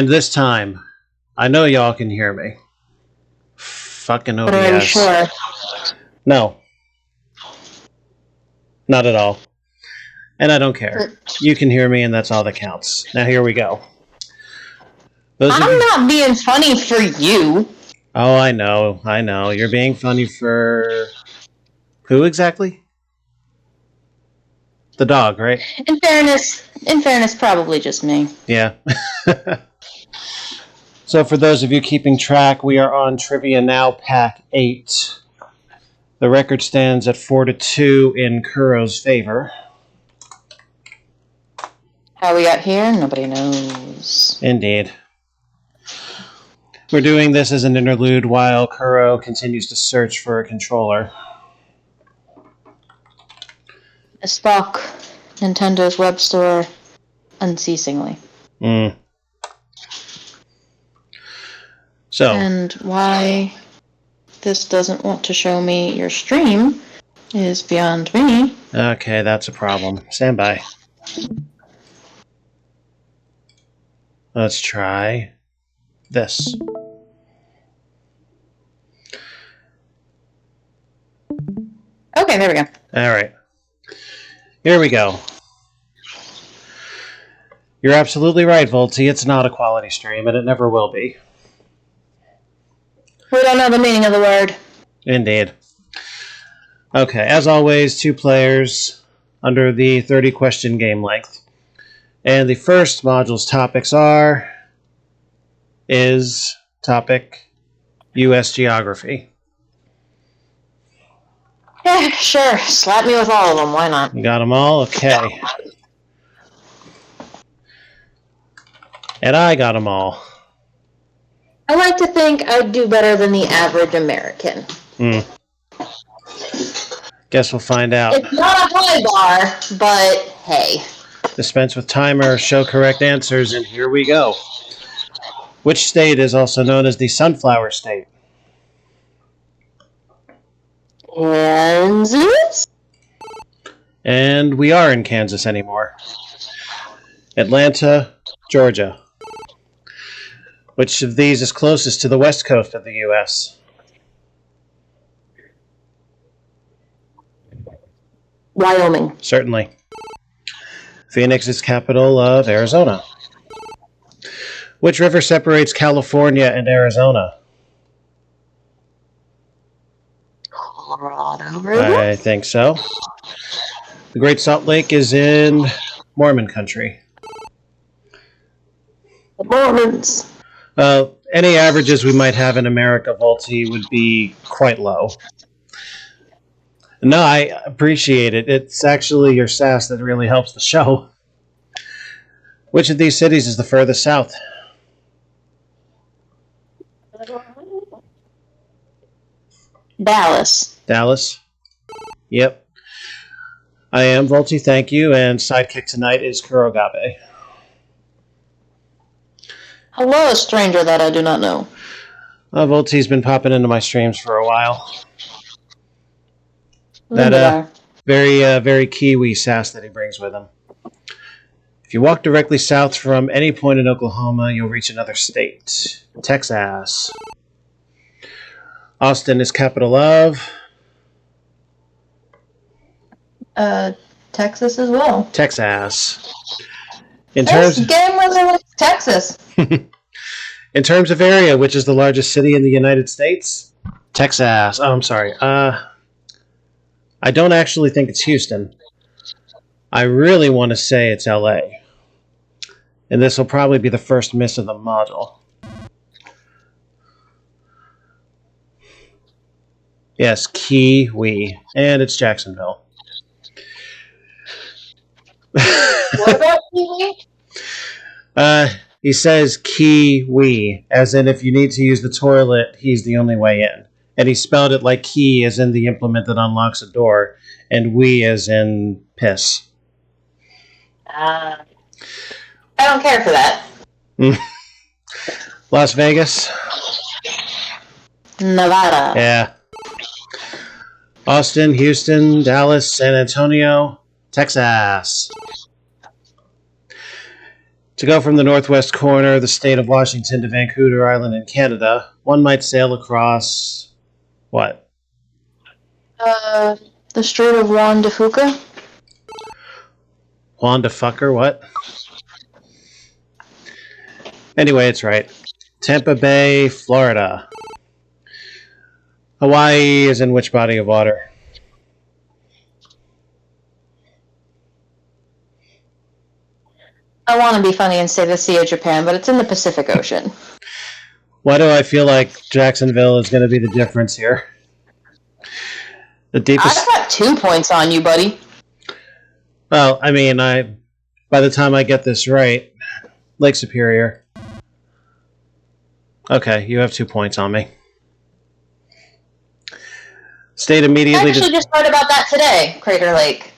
And this time, I know y'all can hear me. Fucking OBS. But are you sure? No. Not at all. And I don't care. You can hear me, and that's all that counts. Now here we go. I'm not being funny for you. Oh, I know. You're being funny for... Who exactly? The dog, right? In fairness, probably just me. Yeah. So for those of you keeping track, we are on Trivia Now Pack 8. The record stands at 4-2 in Kuro's favor. How we got here, nobody knows. Indeed. We're doing this as an interlude while Kuro continues to search for a controller. I stalk Nintendo's web store unceasingly. So. And why this doesn't want to show me your stream is beyond me. Okay, that's a problem. Stand by. Let's try this. Okay, there we go. All right. Here we go. You're absolutely right, Volty. It's not a quality stream, and it never will be. We don't know the meaning of the word. Indeed. Okay, as always, 2 players under the 30-question game length. And the first module's topics is topic U.S. geography. Yeah, sure. Slap me with all of them. Why not? You got them all? Okay. And I got them all. I like to think I'd do better than the average American. Guess we'll find out. It's not a high bar, but hey. Dispense with timer, show correct answers, and here we go. Which state is also known as the Sunflower State? Kansas? And we are in Kansas anymore. Atlanta, Georgia. Which of these is closest to the west coast of the U.S.? Wyoming. Certainly. Phoenix is capital of Arizona. Which river separates California and Arizona? Colorado River? I think so. The Great Salt Lake is in Mormon country. The Mormons. Any averages we might have in America, Volty, would be quite low. No, I appreciate it. It's actually your sass that really helps the show. Which of these cities is the furthest south? Dallas. Dallas? Yep. I am Volty, thank you, and sidekick tonight is Kurogabe. Hello, a stranger that I do not know. Volty's been popping into my streams for a while. That very Kiwi sass that he brings with him. If you walk directly south from any point in Oklahoma, you'll reach another state. Texas. Austin is capital of... Texas as well. Texas. This game really likes Texas. In terms of area, which is the largest city in the United States? Texas. Oh, I'm sorry. I don't actually think it's Houston. I really want to say it's LA. And this will probably be the first miss of the module. Yes, Kiwi. And it's Jacksonville. What about Kiwi? He says Kiwi, as in if you need to use the toilet, he's the only way in. And he spelled it like key as in the implement that unlocks a door, and we as in piss. I don't care for that. Las Vegas? Nevada. Yeah. Austin, Houston, Dallas, San Antonio, Texas. To go from the northwest corner of the state of Washington to Vancouver Island in Canada, one might sail across... what? The Strait of Juan de Fuca. Juan de Fucker, what? Anyway, it's right. Tampa Bay, Florida. Hawaii is in which body of water? I want to be funny and say the Sea of Japan, but it's in the Pacific Ocean. Why do I feel like Jacksonville is going to be the difference here? The deepest... I've got 2 points on you, buddy. Well, I mean, by the time I get this right, Lake Superior. Okay, you have 2 points on me. State immediately... I actually just read about that today, Crater Lake.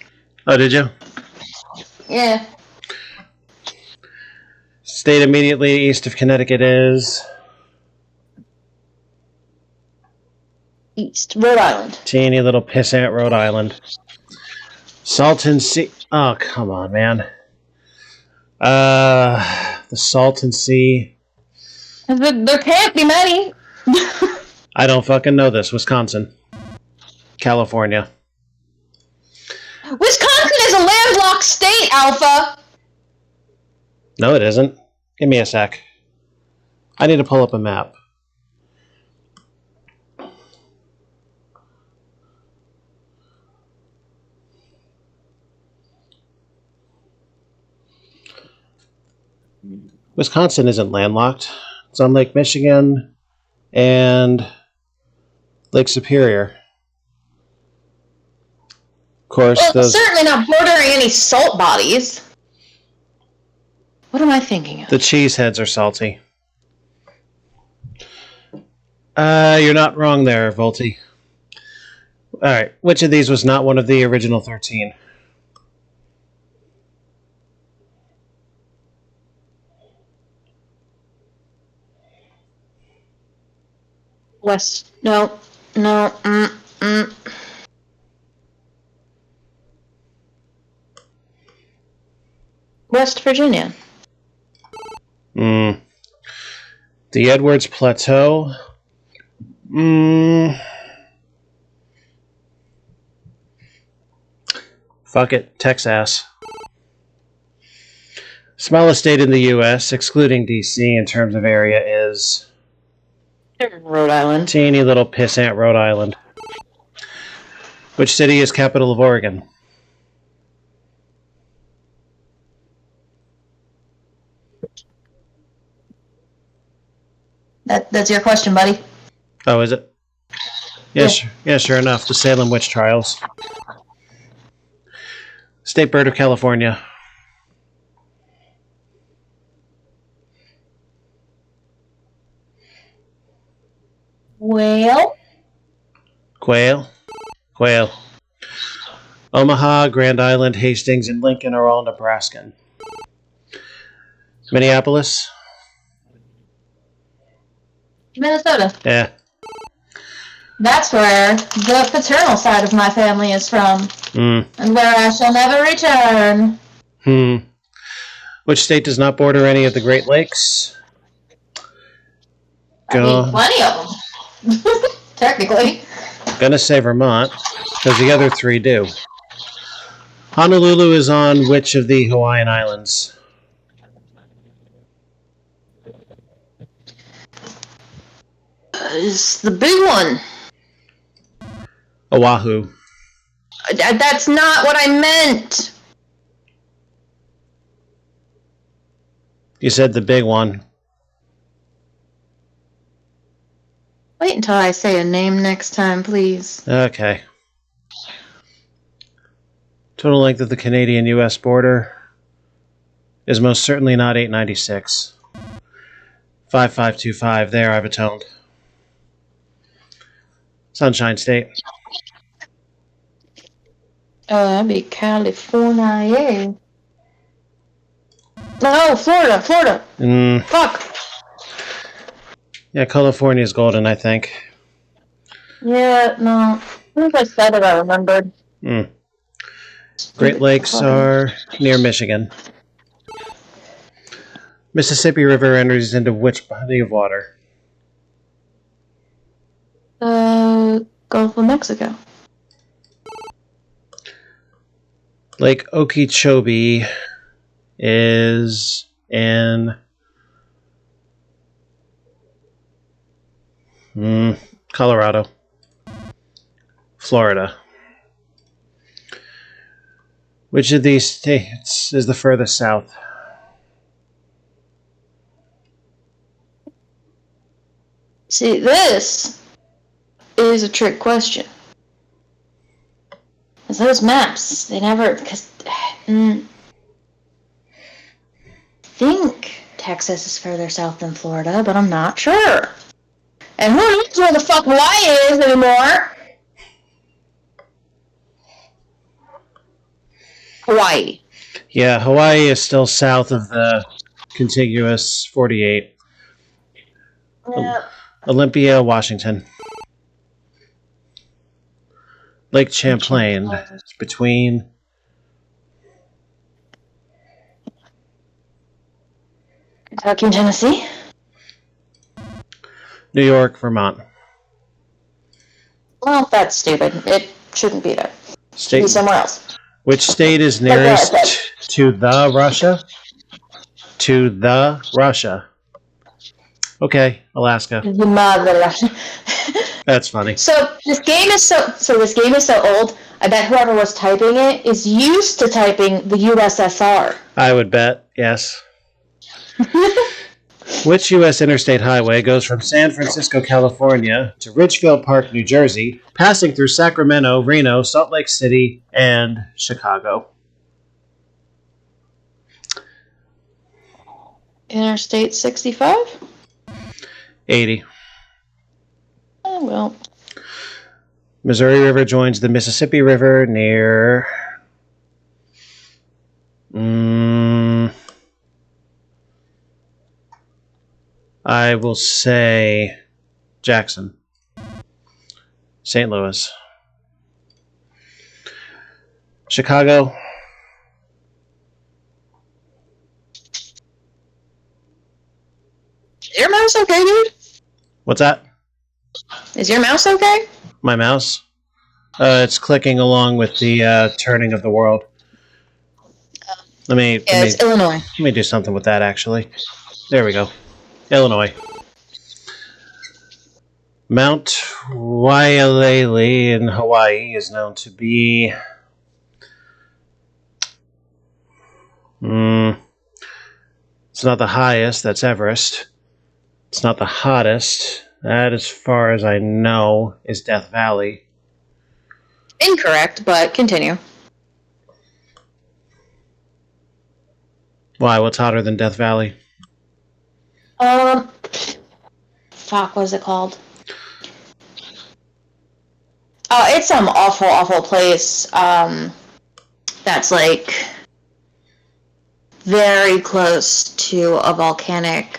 Oh, did you? Yeah. State immediately east of Connecticut is... East, Rhode Island. Teeny little pissant Rhode Island. Salton Sea... Oh, come on, man. The Salton Sea... There can't be many. I don't fucking know this. Wisconsin. California. Wisconsin is a landlocked state, Alpha! No, it isn't. Give me a sec. I need to pull up a map. Wisconsin isn't landlocked. It's on Lake Michigan and Lake Superior. Of course, Well, those... certainly not bordering any salt bodies. What am I thinking of? The cheeseheads are salty. You're not wrong there, Volty. Alright, which of these was not one of the original 13? West. No. West Virginia. The Edwards Plateau. Fuck it, Texas. Smallest state in the U.S., excluding D.C. in terms of area, is... Rhode Island. Teeny little pissant Rhode Island. Which city is capital of Oregon? That's your question, buddy. Oh, is it? Yes, yeah, sure enough. The Salem Witch Trials. State bird of California. Whale. Quail. Quail. Omaha, Grand Island, Hastings, and Lincoln are all Nebraskan. Minneapolis? Minnesota. Yeah. That's where the paternal side of my family is from. And where I shall never return. Which state does not border any of the Great Lakes? I mean, plenty of them. Technically. Gonna say Vermont, because the other three do. Honolulu is on which of the Hawaiian Islands? It's the big one. Oahu. That's not what I meant. You said the big one. Wait until I say a name next time, please. Okay. Total length of the Canadian-U.S. border is most certainly not 896. 5525. There, I've atoned. Sunshine State. That'd be California. No, Florida. Fuck. Yeah, California's golden, I think. Yeah, no. As I said it, I remembered. Great Lakes are near Michigan. Mississippi River enters into which body of water? Gulf of Mexico. Lake Okeechobee is in Colorado. Florida. Which of these states is the furthest south? See, this is a trick question. Because those maps, they never... I think Texas is further south than Florida, but I'm not sure. And who knows where the fuck Hawaii is anymore? Hawaii. Yeah, Hawaii is still south of the contiguous 48. Yeah. Olympia, Washington. Lake Champlain. It's between... Kentucky and Tennessee. New York, Vermont. Well, that's stupid. It shouldn't be there. It should State. be somewhere else. Which state is nearest to the Russia? To the Russia. Okay, Alaska. The mother. That's funny. So this game is so old. I bet whoever was typing it is used to typing the USSR. I would bet, yes. Which U.S. interstate highway goes from San Francisco, California to Ridgefield Park, New Jersey, passing through Sacramento, Reno, Salt Lake City, and Chicago? Interstate 65? 80. Oh, well. Missouri River joins the Mississippi River near... I will say Jackson. St. Louis. Chicago. Is your mouse okay, dude? What's that? Is your mouse okay? My mouse? It's clicking along with the turning of the world. It's Illinois. Let me do something with that, actually. There we go. Illinois. Mount Waialele in Hawaii is known to be... It's not the highest, that's Everest. It's not the hottest. That, as far as I know, is Death Valley. Incorrect, but continue. Why? What's hotter than Death Valley? Fuck, what is it called? Oh, it's some awful, awful place. That's like very close to a volcanic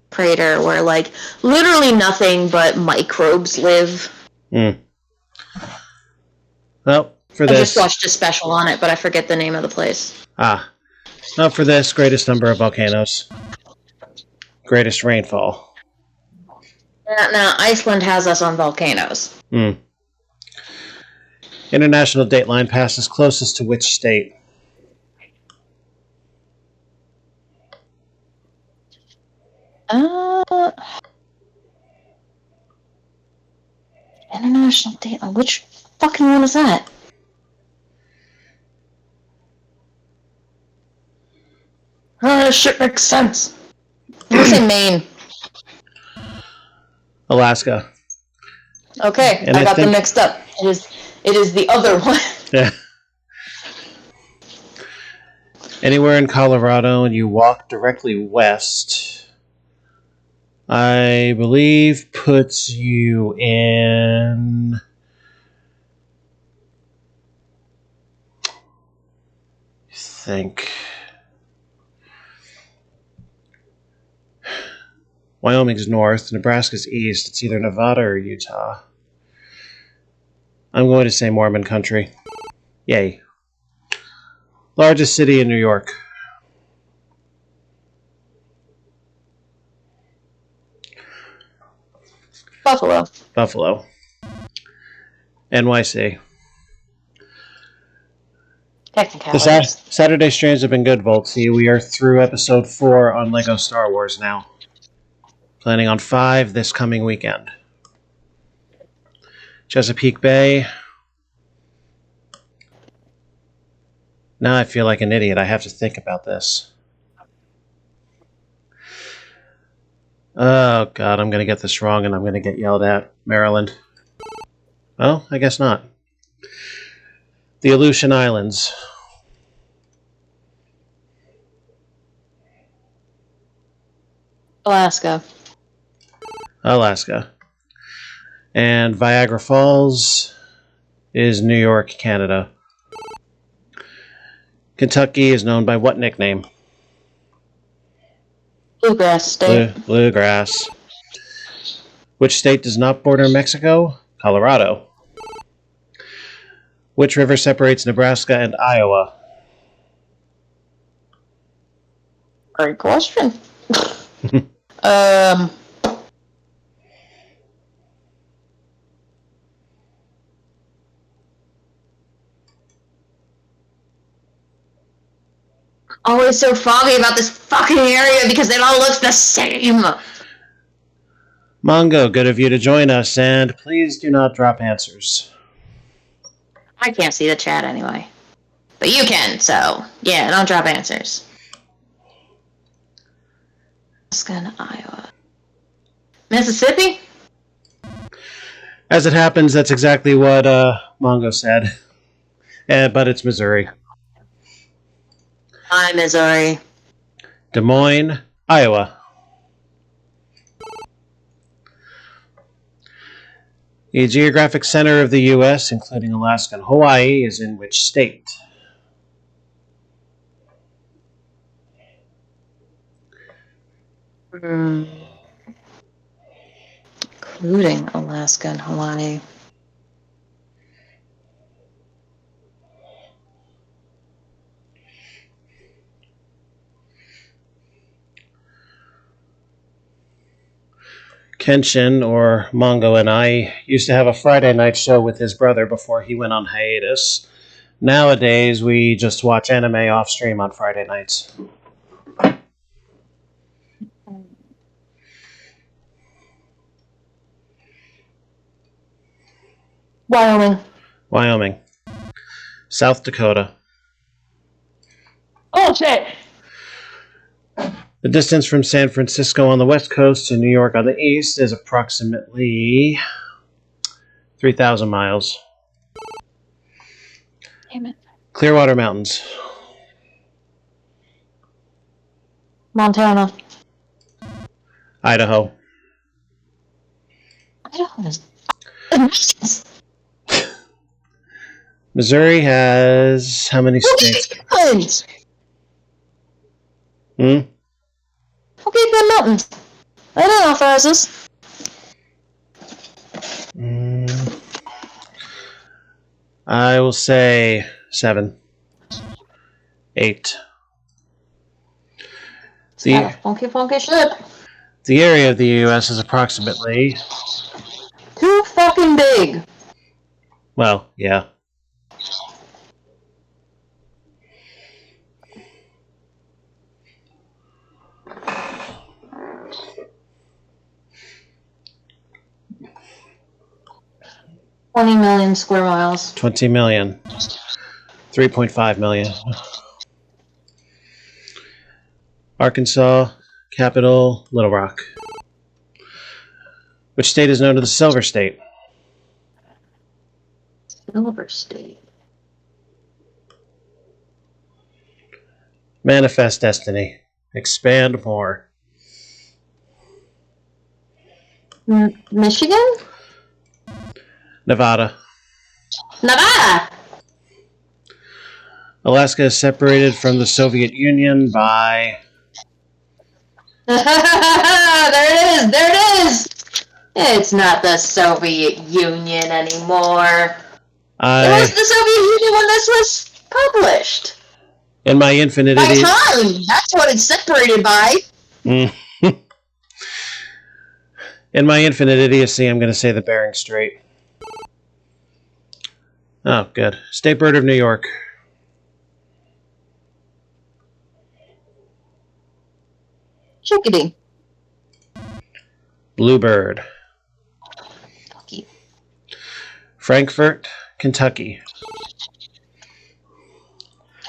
crater where like literally nothing but microbes live. Well, for I this... just watched a special on it, but I forget the name of the place. Now for this, greatest number of volcanoes. Greatest rainfall. Now, Iceland has us on volcanoes. International dateline passes closest to which state? International dateline. Which fucking one is that? Shit makes sense. I'm gonna say Maine. Alaska. Okay, I got them mixed up. It is the other one. Yeah. Anywhere in Colorado and you walk directly west, I believe puts you in... Wyoming's north, Nebraska's east. It's either Nevada or Utah. I'm going to say Mormon country. Yay. Largest city in New York. Buffalo. Buffalo. NYC. Technicalities. The Saturday streams have been good, Voltsy. We are through episode 4 on LEGO Star Wars now. Planning on 5 this coming weekend. Chesapeake Bay. Now I feel like an idiot. I have to think about this. Oh, God, I'm going to get this wrong and I'm going to get yelled at. Maryland. Oh, I guess not. The Aleutian Islands. Alaska. Alaska. And Viagra Falls is New York, Canada. Kentucky is known by what nickname? Bluegrass State. Bluegrass. Which state does not border Mexico? Colorado. Which river separates Nebraska and Iowa? Great question. Always so foggy about this fucking area because it all looks the same. Mongo, good of you to join us, and please do not drop answers. I can't see the chat anyway. But you can, so yeah, don't drop answers. Alaska and Iowa. Mississippi? As it happens, that's exactly what Mongo said. But it's Missouri. Hi, Missouri. Des Moines, Iowa. The geographic center of the U.S., including Alaska and Hawaii, is in which state? Including Alaska and Hawaii. Kenshin, or Mongo, and I used to have a Friday night show with his brother before he went on hiatus. Nowadays, we just watch anime off stream on Friday nights. Wyoming. South Dakota. Oh, shit! The distance from San Francisco on the west coast to New York on the east is approximately 3,000 miles. Damn it. Clearwater Mountains. Montana. Idaho. Idaho is... Missouri has how many states? Who gave them mountains? I don't know, Francis. I will say 7. 8. Funky shit. The area of the U.S. is approximately... Too fucking big. Well, yeah. $20 million square miles. 20 million. 3.5 million. Arkansas, capital, Little Rock. Which state is known as the Silver State? Silver State. Manifest destiny. Expand more. Michigan? Nevada. Nevada! Alaska is separated from the Soviet Union by... There it is! It's not the Soviet Union anymore. It was the Soviet Union when this was published. In my infinite By time! That's what it's separated by. In my infinite idiocy, I'm going to say the Bering Strait. Oh, good. State bird of New York. Chickadee. Bluebird. Kentucky. Frankfort, Kentucky.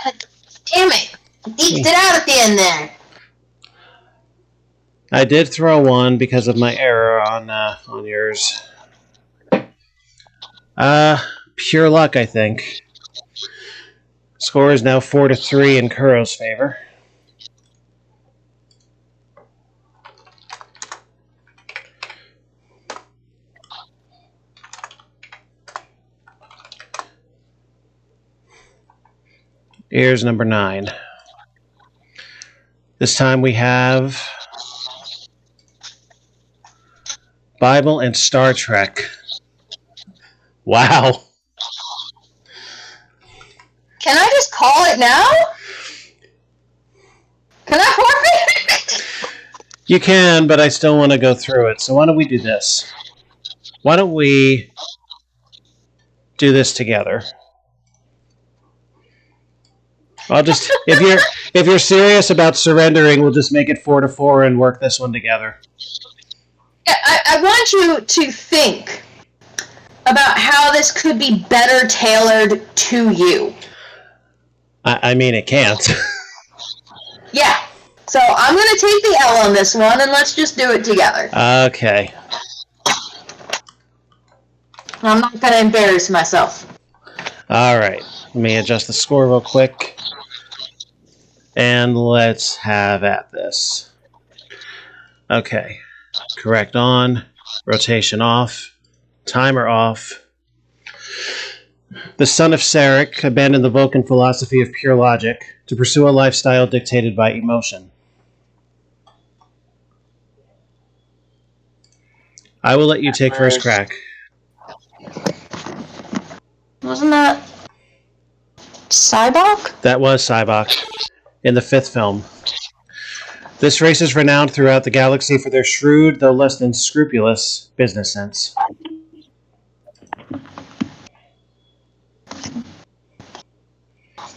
God damn it! Deked it out at the end there. I did throw one because of my error on yours. Pure luck, I think. Score is now 4-3 in Kuro's favor. Here's number 9. This time we have Bible and Star Trek. Wow. Can I just call it now? Can I forfeit? You can, but I still want to go through it. So why don't we do this? Why don't we do this together? I'll just if you're serious about surrendering, we'll just make it 4-4 and work this one together. Yeah, I want you to think about how this could be better tailored to you. I mean, it can't. Yeah. So I'm going to take the L on this one, and let's just do it together. Okay. I'm not going to embarrass myself. All right. Let me adjust the score real quick. And let's have at this. Okay. Correct on. Rotation off. Timer off. The son of Sarek abandoned the Vulcan philosophy of pure logic to pursue a lifestyle dictated by emotion. I will let you take first crack. Wasn't that Cybok? That was Cybok in the 5th film. This race is renowned throughout the galaxy for their shrewd, though less than scrupulous, business sense.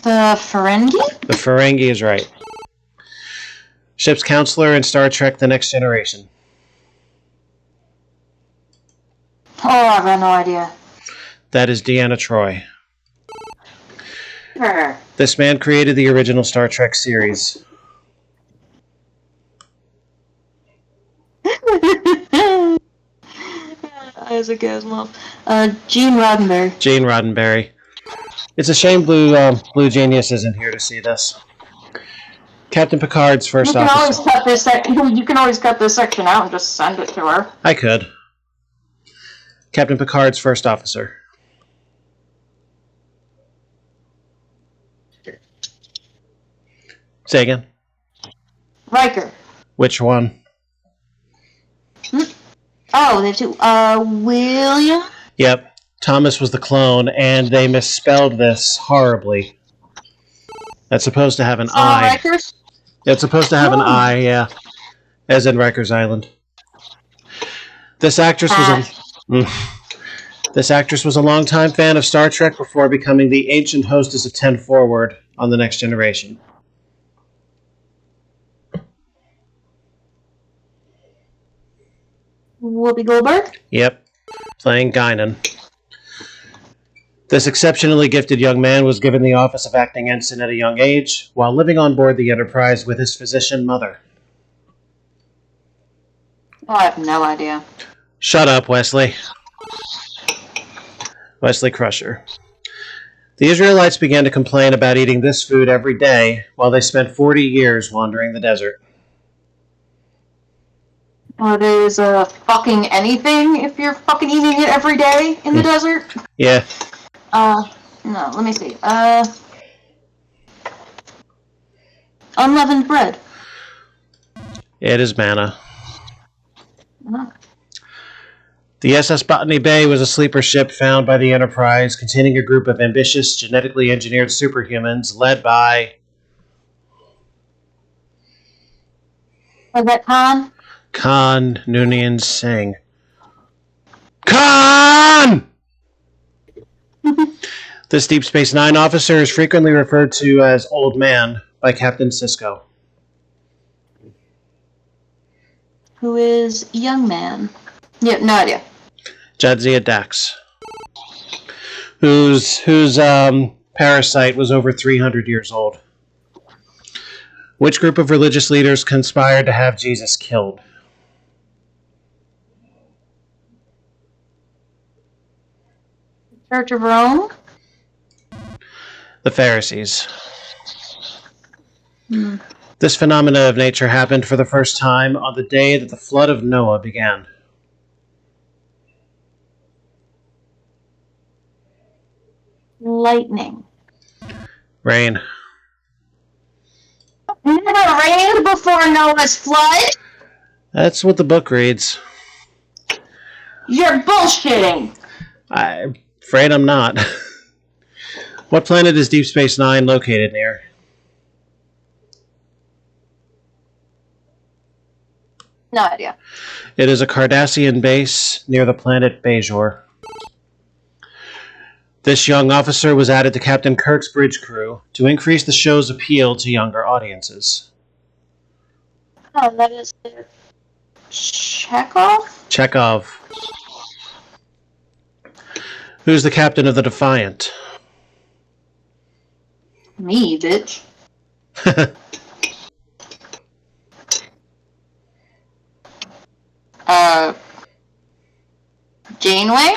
The Ferengi? The Ferengi is right. Ship's counselor in Star Trek The Next Generation. Oh, I've got no idea. That is Deanna Troi. Sure. This man created the original Star Trek series. Isaac Asimov. Gene Roddenberry. Gene Roddenberry. It's a shame Blue Genius isn't here to see this. Captain Picard's first officer. You can always cut this section out and just send it to her. I could. Captain Picard's first officer. Say again. Riker. Which one? Oh, the two. William? Yep. Thomas was the clone, and they misspelled this horribly. That's supposed to have an I. Rikers? It's supposed to have an I, yeah. As in Rikers Island. This actress was a longtime fan of Star Trek before becoming the ancient hostess of 10 Forward on The Next Generation. Whoopi Goldberg? Yep. Playing Guinan. This exceptionally gifted young man was given the office of acting ensign at a young age, while living on board the Enterprise with his physician mother. Oh, I have no idea. Shut up, Wesley. Wesley Crusher. The Israelites began to complain about eating this food every day, while they spent 40 years wandering the desert. Well, it is fucking anything if you're fucking eating it every day in the desert. Yeah. No, let me see. Unleavened bread. It is manna. Uh-huh. The SS Botany Bay was a sleeper ship found by the Enterprise containing a group of ambitious, genetically engineered superhumans led by... Was that Khan? Khan Noonien Singh. Khan! This Deep Space Nine officer is frequently referred to as Old Man by Captain Sisko. Who is Young Man? Yeah, no idea. Jadzia Dax. Whose parasite was over 300 years old. Which group of religious leaders conspired to have Jesus killed? Church of Rome? The Pharisees. This phenomena of nature happened for the first time on the day that the flood of Noah began. Lightning. Rain. It never rained before Noah's flood? That's what the book reads. You're bullshitting. I'm afraid I'm not. What planet is Deep Space Nine located near? No idea. It is a Cardassian base near the planet Bajor. This young officer was added to Captain Kirk's bridge crew to increase the show's appeal to younger audiences. Oh, that is Chekhov? Chekhov. Who's the captain of the Defiant? Me, bitch. Janeway?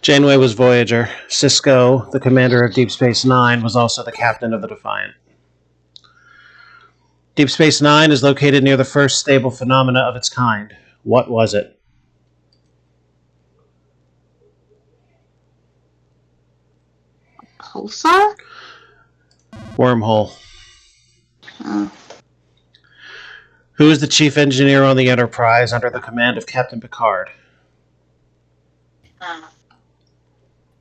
Janeway was Voyager. Sisko, the commander of Deep Space Nine, was also the captain of the Defiant. Deep Space Nine is located near the first stable phenomena of its kind. What was it? Pulsar? Wormhole. Who is the chief engineer on the Enterprise under the command of Captain Picard?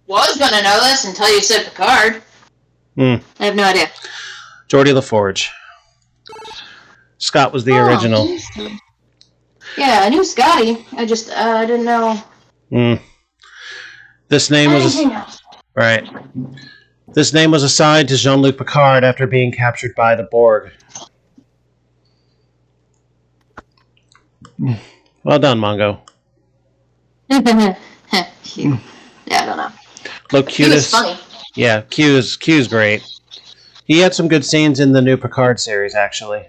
Was gonna know this until you said Picard. I have no idea. Geordi LaForge. Scott was the original. Yeah, I knew Scotty. I just didn't know. This name was right. This name was assigned to Jean-Luc Picard after being captured by the Borg. Well done, Mongo. Yeah, I don't know. Locutus. He was funny. Yeah, Q's great. He had some good scenes in the new Picard series, actually.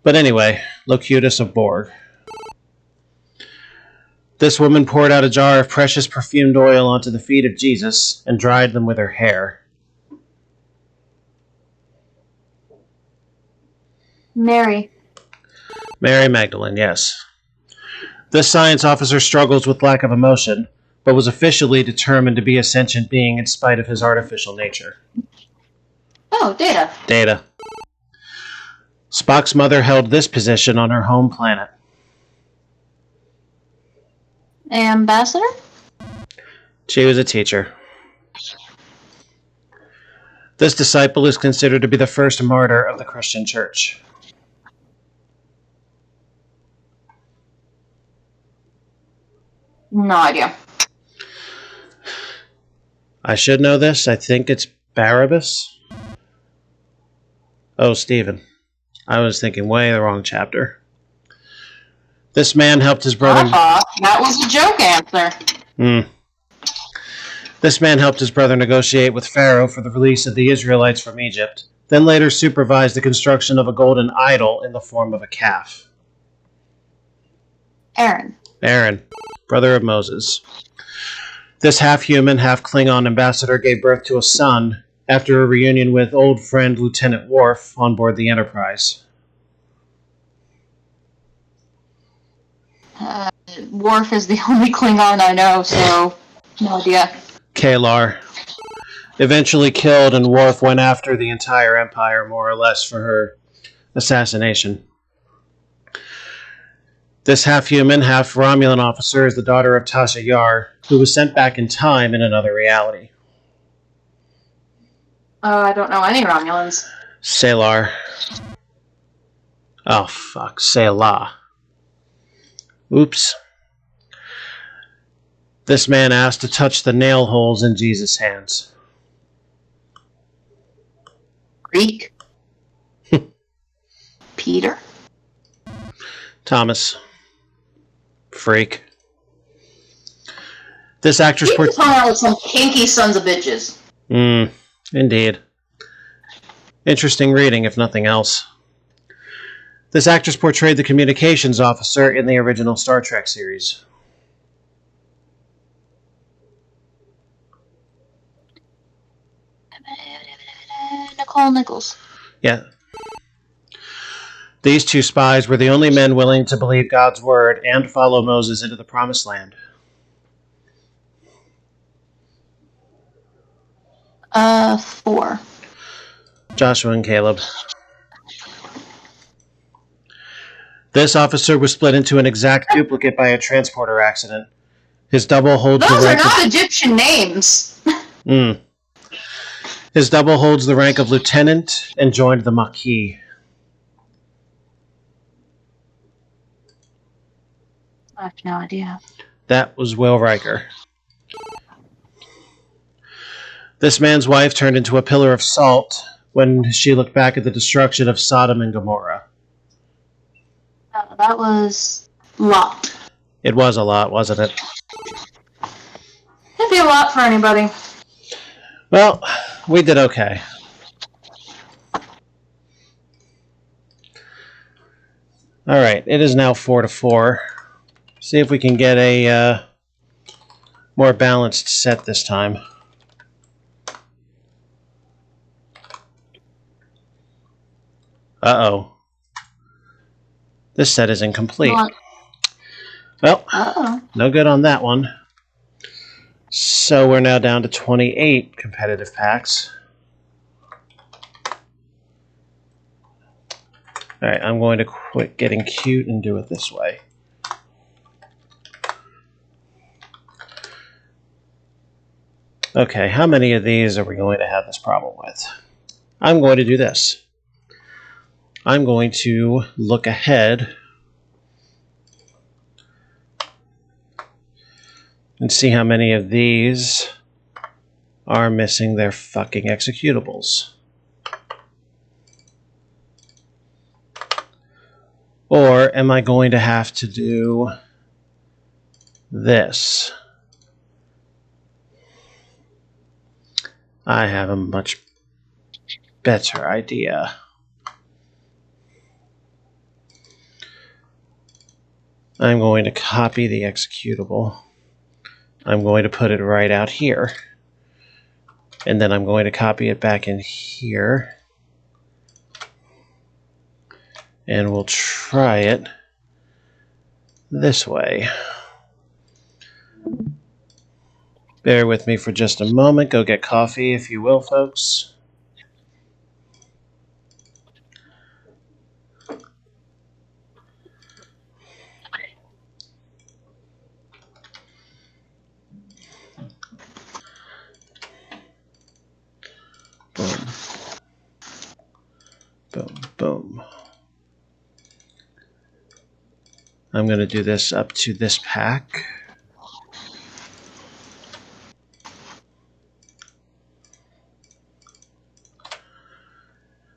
But anyway, Locutus of Borg. This woman poured out a jar of precious perfumed oil onto the feet of Jesus and dried them with her hair. Mary. Mary Magdalene, yes. This science officer struggles with lack of emotion, but was officially determined to be a sentient being in spite of his artificial nature. Oh, Data. Data. Spock's mother held this position on her home planet. Ambassador? She was a teacher. This disciple is considered to be the first martyr of the Christian Church. No idea. I should know this. I think it's Barabbas. Oh, Stephen. I was thinking way the wrong chapter. This man helped his brother... That was a joke answer. This man helped his brother negotiate with Pharaoh for the release of the Israelites from Egypt, then later supervised the construction of a golden idol in the form of a calf. Aaron, brother of Moses. This half-human, half-Klingon ambassador gave birth to a son after a reunion with old friend Lieutenant Worf on board the Enterprise. Worf is the only Klingon I know, so no idea. Kalar. Eventually killed, and Worf went after the entire Empire, more or less, for her assassination. This half-human, half-Romulan officer is the daughter of Tasha Yar, who was sent back in time in another reality. I don't know any Romulans. Salar. Oh, fuck. Selah. Oops. This man asked to touch the nail holes in Jesus' hands. Greek? Peter? Thomas. Freak. This actress You hung out with some kinky sons of bitches. Indeed. Interesting reading, if nothing else. This actress portrayed the communications officer in the original Star Trek series. Nicole Nichols. Yeah. These two spies were the only men willing to believe God's word and follow Moses into the Promised Land. 4. Joshua and Caleb. This officer was split into an exact duplicate by a transporter accident. His double holds Those are not Egyptian names. His double holds the rank of lieutenant and joined the Maquis. I have no idea. That was Will Riker. This man's wife turned into a pillar of salt when she looked back at the destruction of Sodom and Gomorrah. That was Lot. It was a lot, wasn't it? It'd be a lot for anybody. Well, we did okay. Alright, it is now 4-4. See if we can get a more balanced set this time. Uh-oh. This set is incomplete. Well, no good on that one. So we're now down to 28 competitive packs. Alright, I'm going to quit getting cute and do it this way. Okay, how many of these are we going to have this problem with? I'm going to do this. I'm going to look ahead and see how many of these are missing their fucking executables. Or am I going to have to do this? I have a much better idea. I'm going to copy the executable. I'm going to put it right out here. And then I'm going to copy it back in here. And we'll try it this way. Bear with me for just a moment. Go get coffee, if you will, folks. Boom. Boom, boom. I'm going to do this up to this pack.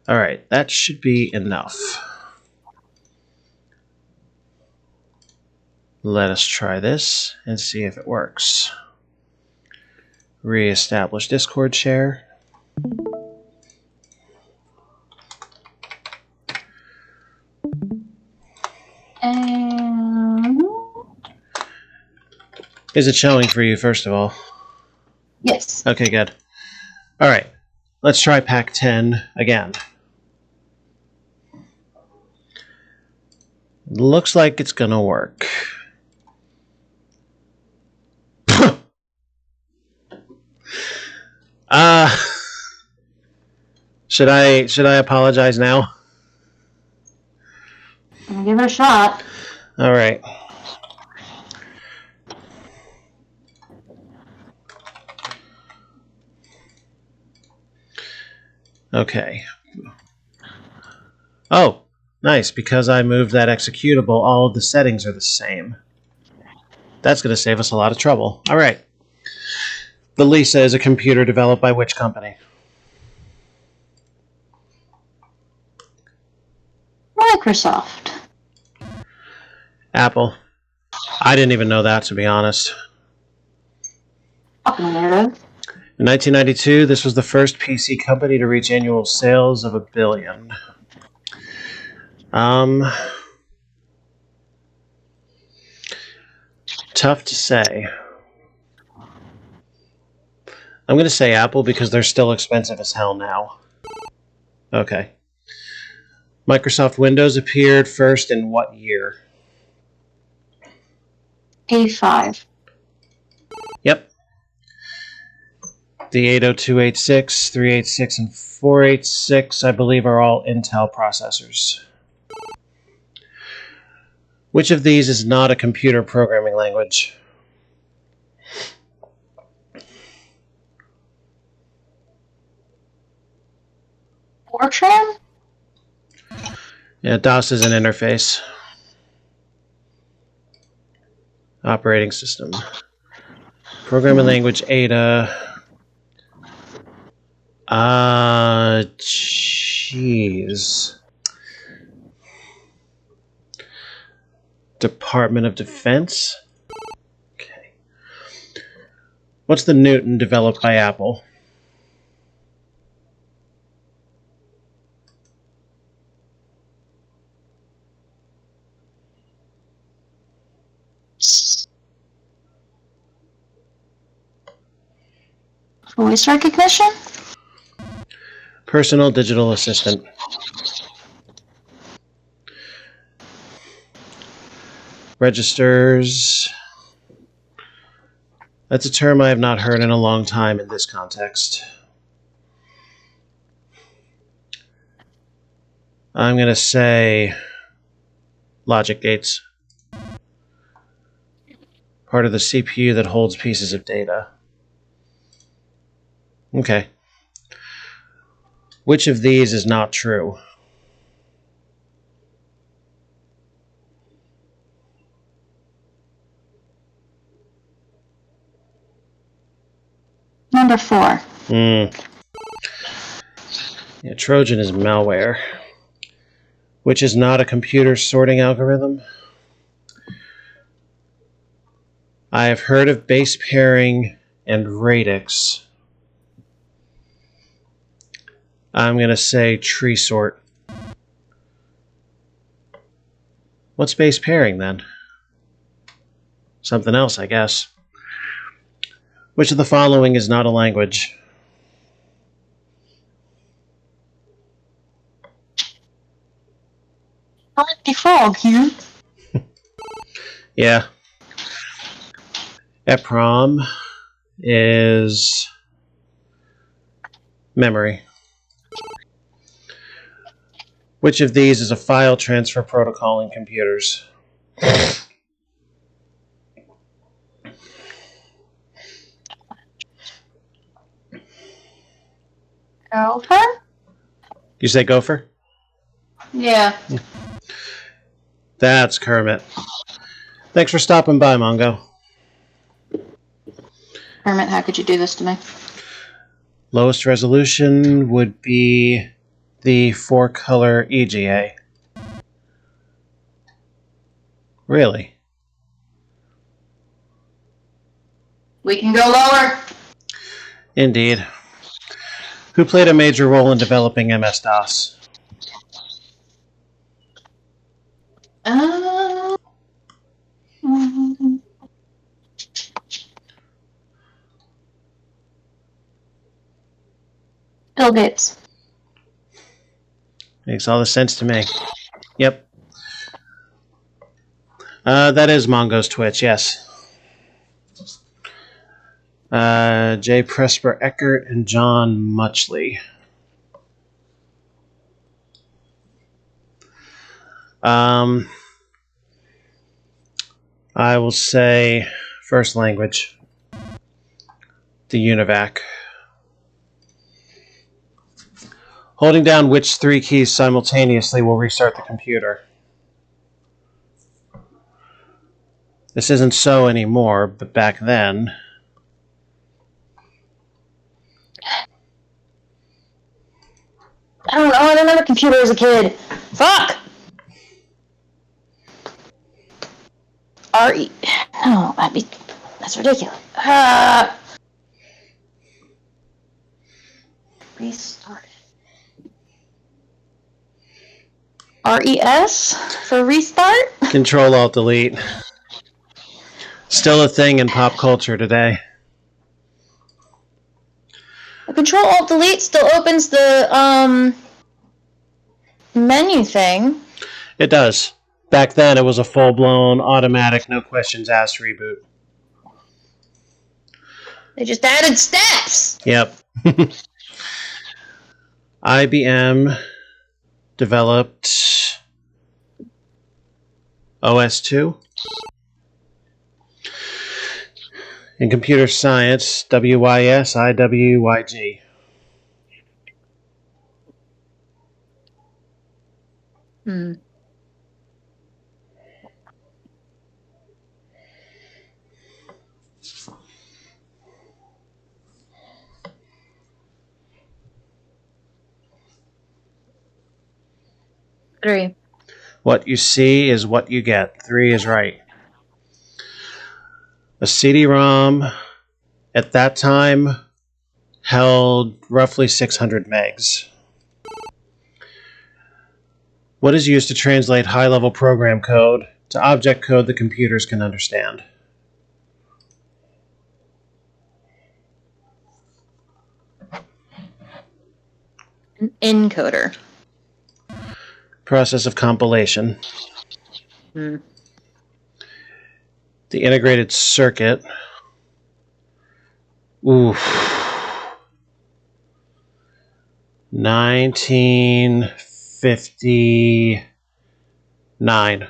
Alright, that should be enough. Let us try this and see if it works. Reestablish Discord share. Is it showing for you, first of all? Yes. Okay, good. Alright, let's try pack 10 again. Looks like it's gonna work. Should I apologize now? I'll give it a shot. All right. Okay. Oh, Nice, because I moved that executable, all of the settings are the same. That's going to save us a lot of trouble. All right. The Lisa is a computer developed by which company? Microsoft. Apple. I didn't even know that, to be honest. Fucking weirdo. In 1992, this was the first PC company to reach annual sales of $1 billion. Tough to say. I'm going to say Apple because they're still expensive as hell now. Okay. Microsoft Windows appeared first in what year? 85. Yep. The 80286, 386, and 486, I believe, are all Intel processors. Which of these is not a computer programming language? Fortran? Yeah, DOS is an interface. Operating system. Programming language Ada. Jeez. Department of Defense? Okay. What's the Newton developed by Apple? Voice recognition? Personal digital assistant. Registers. That's a term I have not heard in a long time in this context. I'm going to say logic gates. Part of the CPU that holds pieces of data. Okay. Which of these is not true? Number 4. Yeah, Trojan is malware. Which is not a computer sorting algorithm? I have heard of base pairing and radix. I'm going to say tree sort. What's base pairing then? Something else, I guess. Which of the following is not a language? Frog here. Yeah. EPROM is memory. Which of these is a file transfer protocol in computers? Gopher? You say gopher? Yeah. That's Kermit. Thanks for stopping by, Mongo. Kermit, how could you do this to me? Lowest resolution would be the 4-color EGA. Really? We can go lower. Indeed. Who played a major role in developing MS-DOS? Bill Gates. Makes all the sense to me. Yep. That is Mongo's Twitch, yes. J. Presper Eckert and John Muchley. I will say first language. The UNIVAC. Holding down which 3 keys simultaneously will restart the computer. This isn't so anymore, but back then... I don't have a computer as a kid. Fuck! R-E... Oh, that's ridiculous. Restart. R-E-S for restart? Control-Alt-Delete. Still a thing in pop culture today. Control-Alt-Delete still opens the, menu thing. It does. Back then, it was a full-blown, automatic, no-questions-asked reboot. They just added steps! Yep. IBM developed OS2. In computer science, WYS, IWYG. Three. What you see is what you get. 3 is right. A CD-ROM at that time held roughly 600 megs. What is used to translate high-level program code to object code that computers can understand? An encoder. Process of compilation. The integrated circuit. Oof. 1959.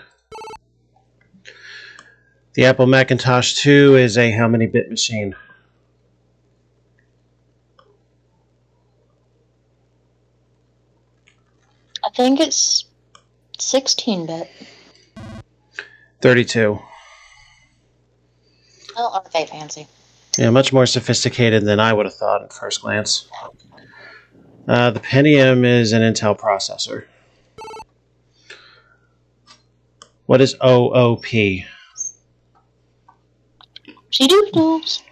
The Apple Macintosh 2 is a how many bit machine? I think it's 16-bit. 32. Oh, aren't they fancy? Yeah, much more sophisticated than I would have thought at first glance. The Pentium is an Intel processor. What is OOP? She-doodles.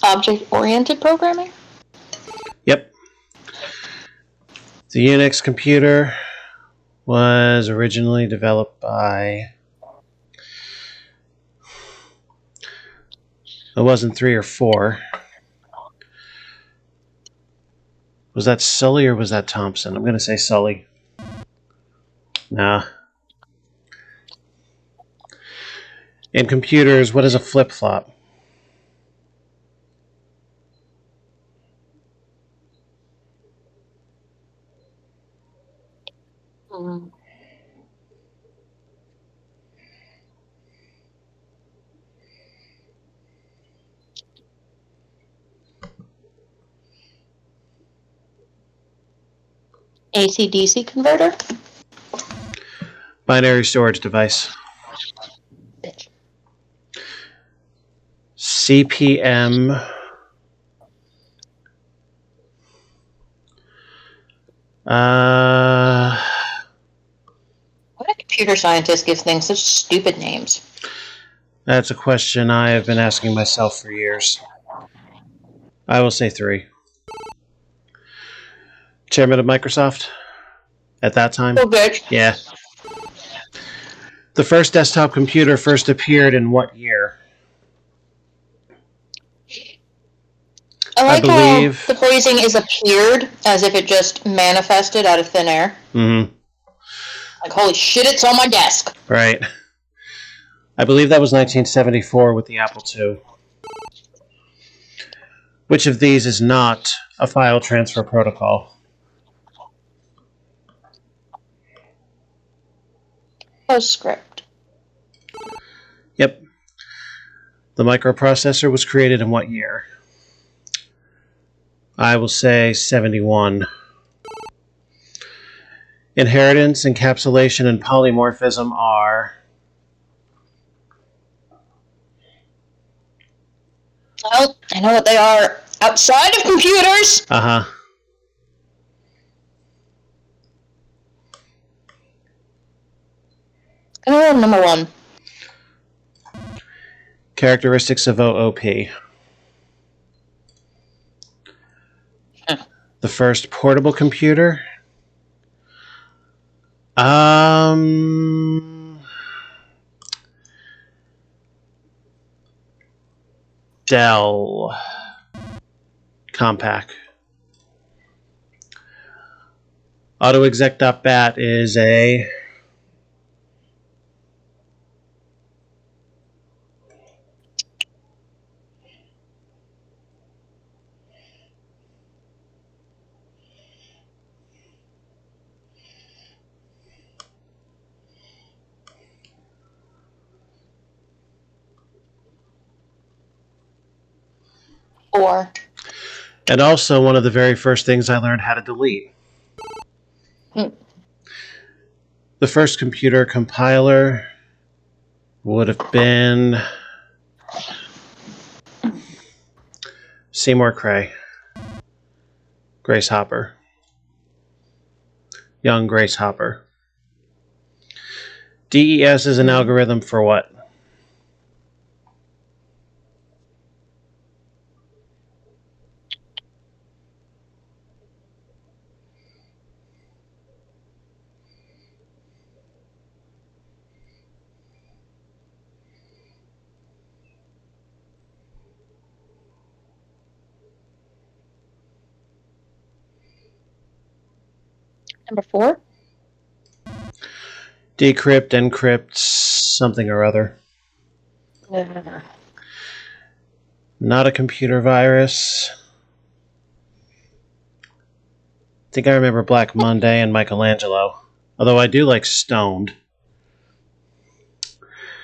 Object-oriented programming? Yep. The Unix computer was originally developed by... It wasn't 3 or 4. Was that Sully or was that Thompson? I'm going to say Sully. Nah. In computers, what is a flip-flop? AC-DC converter? Binary storage device. Bitch. CPM. Why do computer scientists give things such stupid names? That's a question I have been asking myself for years. I will say 3. Chairman of Microsoft? At that time? Oh, bitch. Yeah. The first desktop computer first appeared in what year? I like believe... how the phrasing is appeared as if it just manifested out of thin air. Mm-hmm. Like, holy shit, it's on my desk. Right. I believe that was 1974 with the Apple II. Which of these is not a file transfer protocol? PostScript. The microprocessor was created in what year? I will say 71. Inheritance, encapsulation, and polymorphism are... Well, I know what they are outside of computers. Uh-huh. Number 1. Characteristics of OOP. The first portable computer. Dell Compaq. AutoExec.bat is a... Or. And also one of the very first things I learned how to delete. The first computer compiler would have been Seymour Cray. Grace Hopper. Young Grace Hopper. DES is an algorithm for what? Number 4. Decrypt, encrypt, something or other. Not a computer virus. I think I remember Black Monday and Michelangelo. Although I do like Stoned.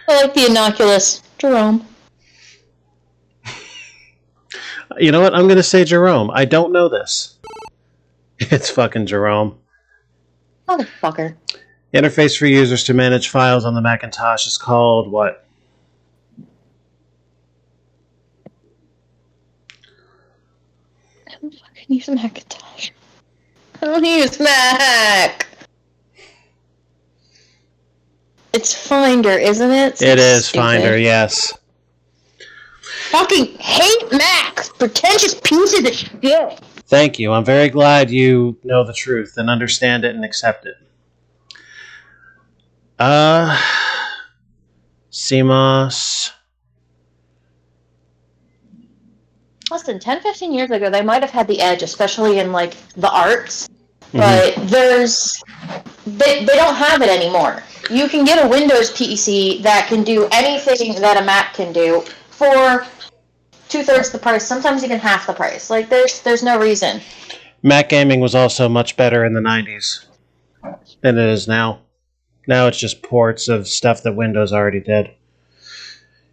I like the innocuous. Jerome. You know what? I'm going to say Jerome. I don't know this. It's fucking Jerome. Motherfucker. Interface for users to manage files on the Macintosh is called what? I don't fucking use Macintosh. I don't use Mac. It's Finder, isn't it? It is Finder, yes. Fucking hate Mac. Pretentious pieces of shit. Thank you. I'm very glad you know the truth and understand it and accept it. CMOS. Listen, 10, 15 years ago, they might have had the edge, especially in, like, the arts. But they don't have it anymore. You can get a Windows PC that can do anything that a Mac can do for 2/3 the price, sometimes even half the price. Like, there's no reason. Mac gaming was also much better in the 90s than it is now. Now it's just ports of stuff that Windows already did.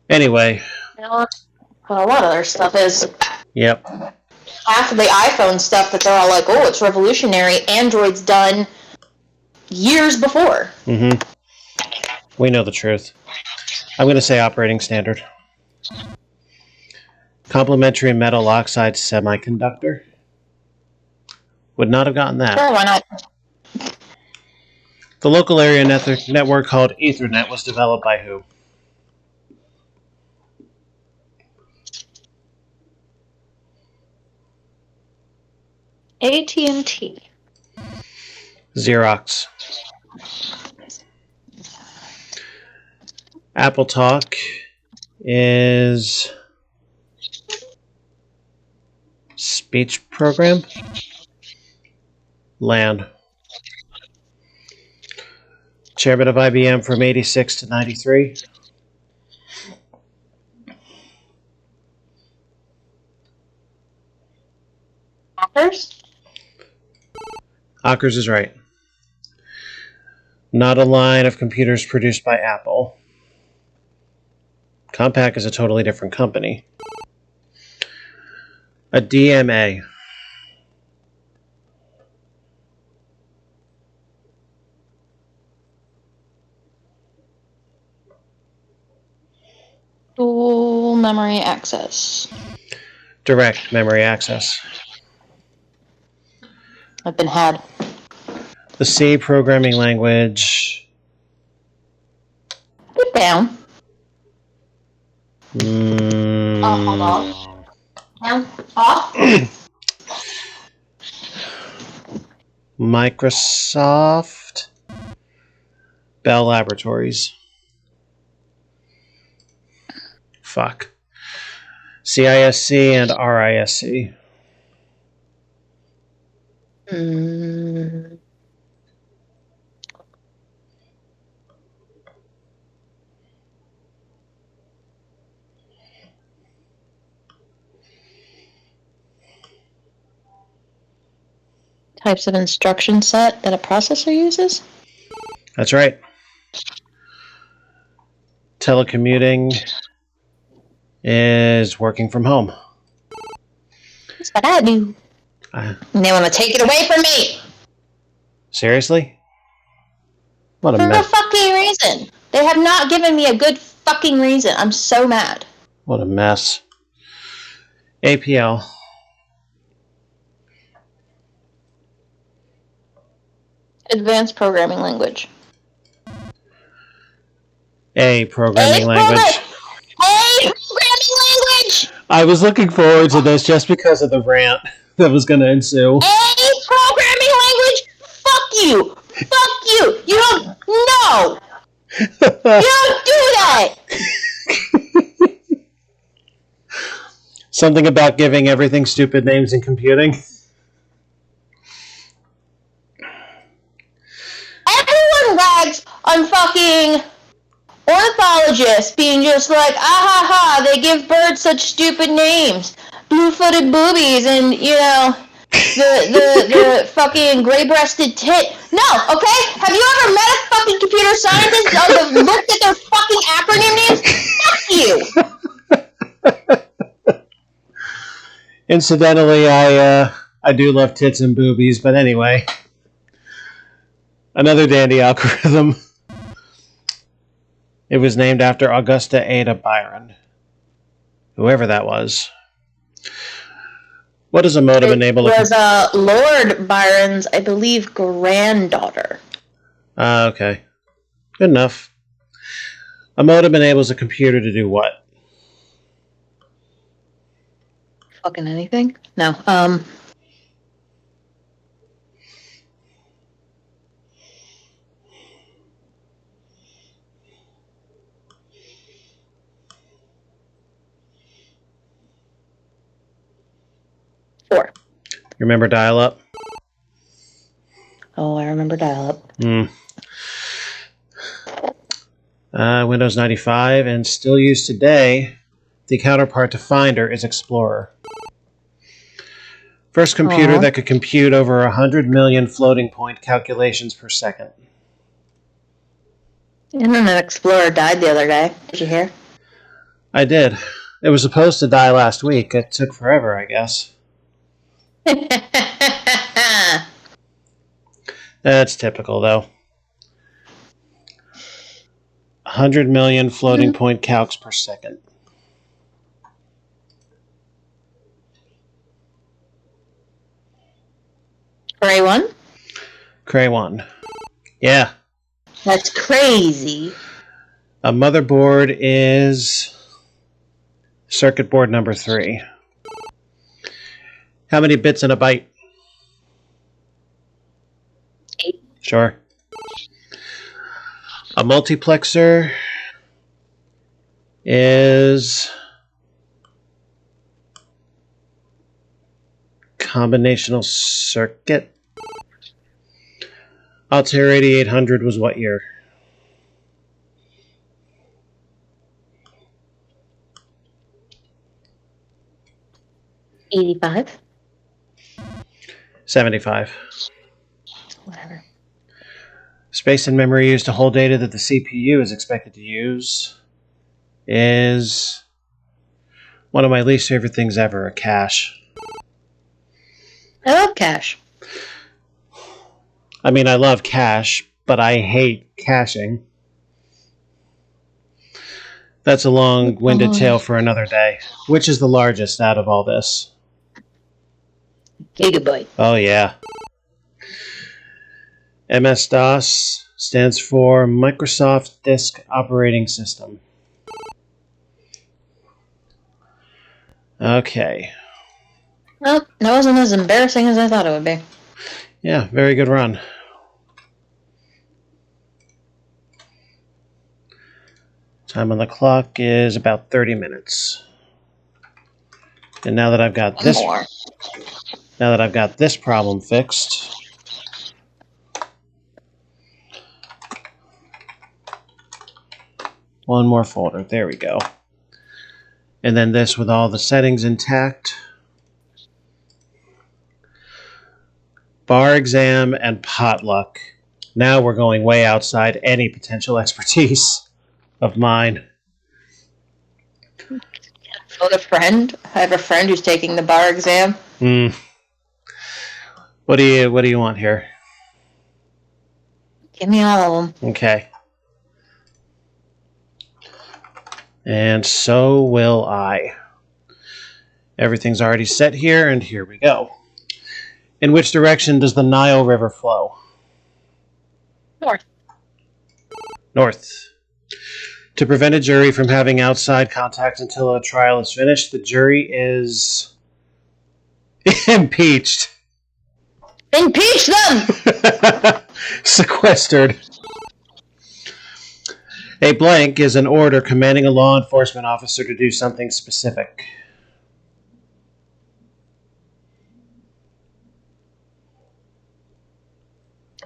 Anyway. Well, a lot of their stuff is. Yep. Half of the iPhone stuff that they're all like, oh, it's revolutionary. Android's done years before. We know the truth. I'm going to say operating standard. Complementary metal oxide semiconductor. Would not have gotten that. Sure, why not? The local area network called Ethernet was developed by who? AT&T. Xerox. Apple Talk is speech program. LAN. Chairman of IBM from 86 to 93. Authors? Ockers is right. Not a line of computers produced by Apple. Compaq is a totally different company. A DMA. Dual memory access. Direct memory access. I've been had. The C programming language. Get down. Hold on. Down. Off. Microsoft. Bell Laboratories. Fuck. CISC and RISC. Types of instruction set that a processor uses? That's right. Telecommuting is working from home. That's what I do. And they want to take it away from me. Seriously? What a For mess. no fucking reason. They have not given me a good fucking reason. I'm so mad. What a mess. APL. Advanced programming language. A programming language. A programming language! I was looking forward to this just because of the rant that was going to ensue. A programming language? Fuck you! Fuck you! You don't know! You don't do that! Something about giving everything stupid names in computing. Everyone rags on fucking ornithologists being just like, ah ha ha, they give birds such stupid names. Blue-footed boobies and, you know, the fucking gray-breasted tit. No, okay? Have you ever met a fucking computer scientist or looked at their fucking acronym names? Fuck you! Incidentally, I do love tits and boobies, but anyway. Another dandy algorithm. It was named after Augusta Ada Byron. Whoever that was. What does a modem enable? It was Lord Byron's, I believe, granddaughter. Okay. Good enough. A modem enables a computer to do what? Fucking anything? No. 4. You remember dial-up? Oh, I remember dial-up. Windows 95, and still used today. The counterpart to Finder is Explorer. First computer that could compute over 100 million floating point calculations per second. Internet Explorer died the other day. Did you hear? I did. It was supposed to die last week. It took forever, I guess. That's typical, though. 100 million floating point calcs per second. Cray 1? Cray 1. Yeah. That's crazy. A motherboard is circuit board number 3. How many bits in a byte? 8. Sure. A multiplexer is combinational circuit. Altair 8800 was what year? $85. 75. Whatever. Space and memory used to hold data that the CPU is expected to use. is one of my least favorite things ever, a cache. I love cash. I mean, I love cache, but I hate caching. That's a long-winded tale for another day. Which is the largest out of all this? Gigabyte. Oh, yeah. MS-DOS stands for Microsoft Disk Operating System. Okay. Well, that wasn't as embarrassing as I thought it would be. Yeah, very good run. Time on the clock is about 30 minutes. And now that I've got this problem fixed, one more folder. There we go. And then this with all the settings intact. Bar exam and potluck. Now we're going way outside any potential expertise of mine. Phone a friend. I have a friend who's taking the bar exam. What do you want here? Give me all of them. Okay. And so will I. Everything's already set here, and here we go. In which direction does the Nile River flow? North. North. To prevent a jury from having outside contact until a trial is finished, the jury is impeached. Impeach them! Sequestered. A blank is an order commanding a law enforcement officer to do something specific.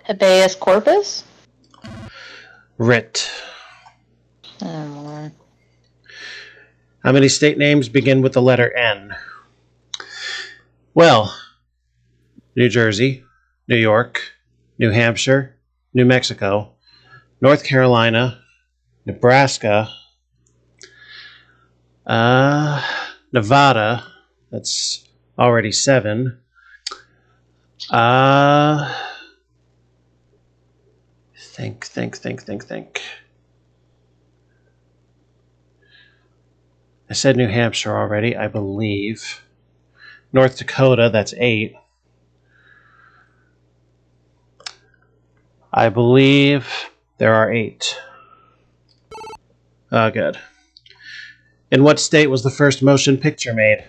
Habeas corpus? Writ. Oh, How many state names begin with the letter N? Well, New Jersey, New York, New Hampshire, New Mexico, North Carolina, Nebraska, Nevada, that's already 7. Think. I said New Hampshire already, I believe. North Dakota, that's 8. I believe there are 8. Oh, good. In what state was the first motion picture made?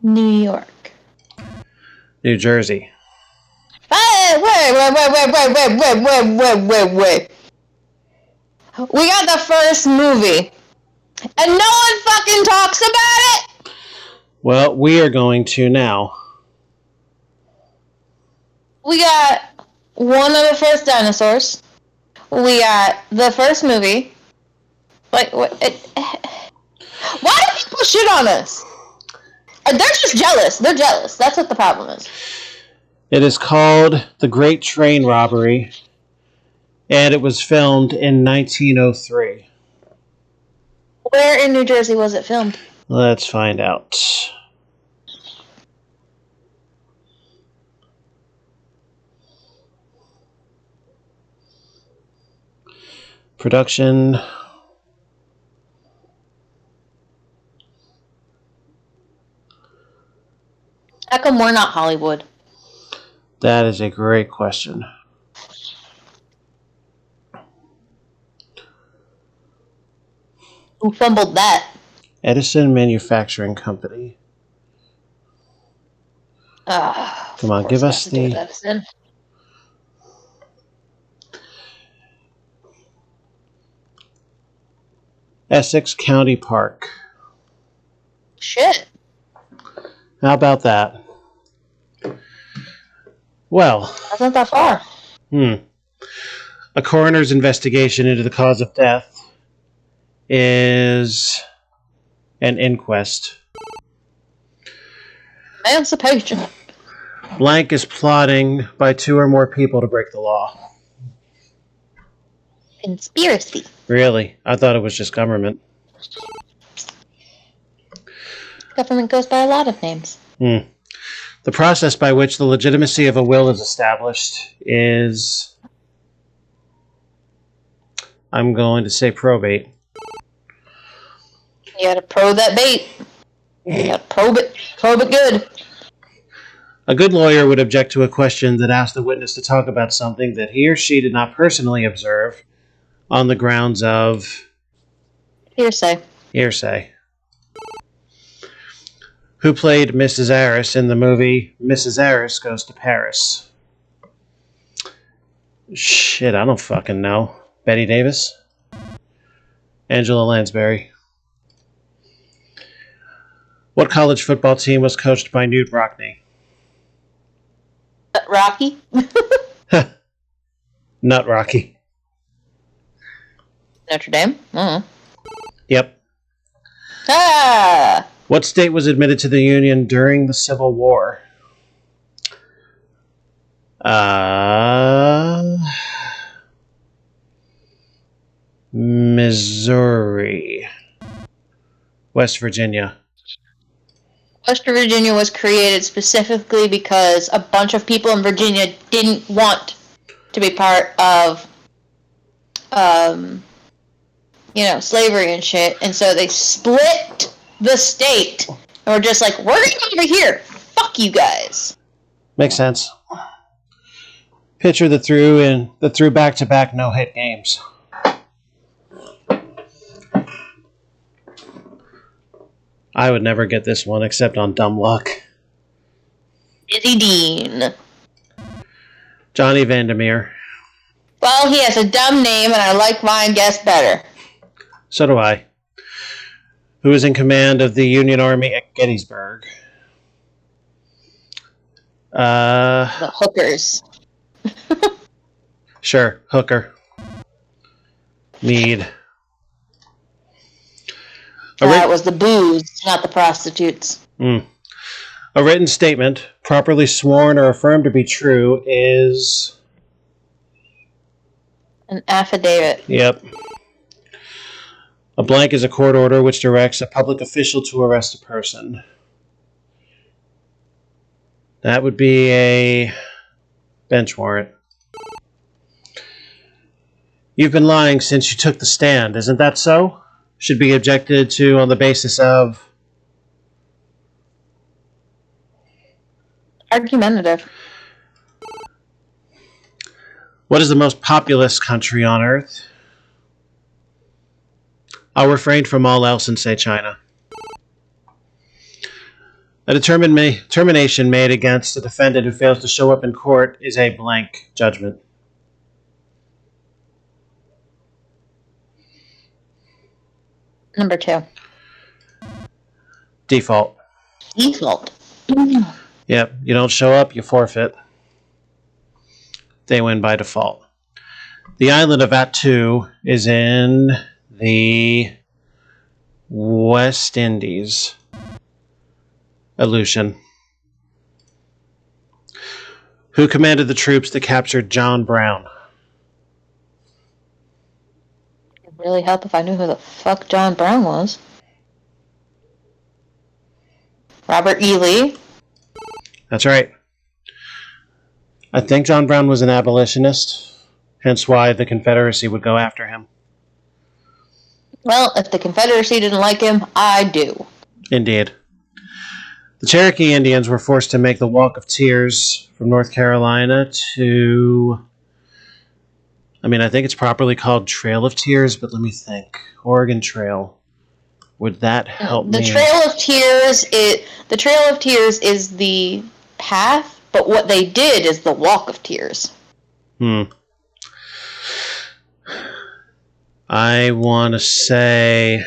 New York. New Jersey. Hey, wait. We got the first movie, and no one fucking talks about it! Well, we are going to now. We got one of the first dinosaurs. We got the first movie. Like, why do people shit on us? They're just jealous. They're jealous. That's what the problem is. It is called The Great Train Robbery, and it was filmed in 1903. Where in New Jersey was it filmed? Let's find out. Production. How come we're not Hollywood? That is a great question. Who fumbled that? Edison Manufacturing Company. Come on, give us the... Essex County Park. Shit. How about that? Well... That's not that far. A coroner's investigation into the cause of death is an inquest. Emancipation. Blank is plotting by 2 or more people to break the law. Conspiracy. Really? I thought it was just government. Government goes by a lot of names. The process by which the legitimacy of a will is established is, I'm going to say, probate. You gotta probe that bait. You gotta probe it. Probe it good. A good lawyer would object to a question that asked the witness to talk about something that he or she did not personally observe on the grounds of Hearsay. hearsay. Who played Mrs. Harris in the movie Mrs. Harris Goes to Paris? Shit, I don't fucking know. Betty Davis? Angela Lansbury. What college football team was coached by Newt Rockne? Rocky? Nut Rocky. Notre Dame? Yep. Ah! What state was admitted to the Union during the Civil War? Missouri. West Virginia. West Virginia was created specifically because a bunch of people in Virginia didn't want to be part of, slavery and shit, and so they split the state, and were just like, we're gonna go over here. Fuck you guys. Makes sense. Pitcher that threw back-to-back no-hit games. I would never get this one except on dumb luck. Izzy Dean. Johnny Vandermeer. Well, he has a dumb name, and I like mine guess better. So do I. Who was in command of the Union Army at Gettysburg? The hookers. Sure, Hooker. Meade. That was the booze, not the prostitutes. A written statement, properly sworn or affirmed to be true, is... An affidavit. Yep. A blank is a court order which directs a public official to arrest a person. That would be a bench warrant. You've been lying since you took the stand, isn't that so? Should be objected to on the basis of... Argumentative. What is the most populous country on Earth? I'll refrain from all else and say China. A determination made against a defendant who fails to show up in court is a blank judgment. Number 2. Default. Default. Yep, you don't show up, you forfeit. They win by default. The island of Attu is in the West Indies. Aleutian. Who commanded the troops that captured John Brown? It'd really help if I knew who the fuck John Brown was. Robert E. Lee. That's right. I think John Brown was an abolitionist, hence why the Confederacy would go after him. Well, if the Confederacy didn't like him, I do. Indeed. The Cherokee Indians were forced to make the Walk of Tears from North Carolina to... I think it's properly called Trail of Tears, but let me think. Oregon Trail. Would that help me? The Trail of Tears is the path, but what they did is the Walk of Tears. I want to say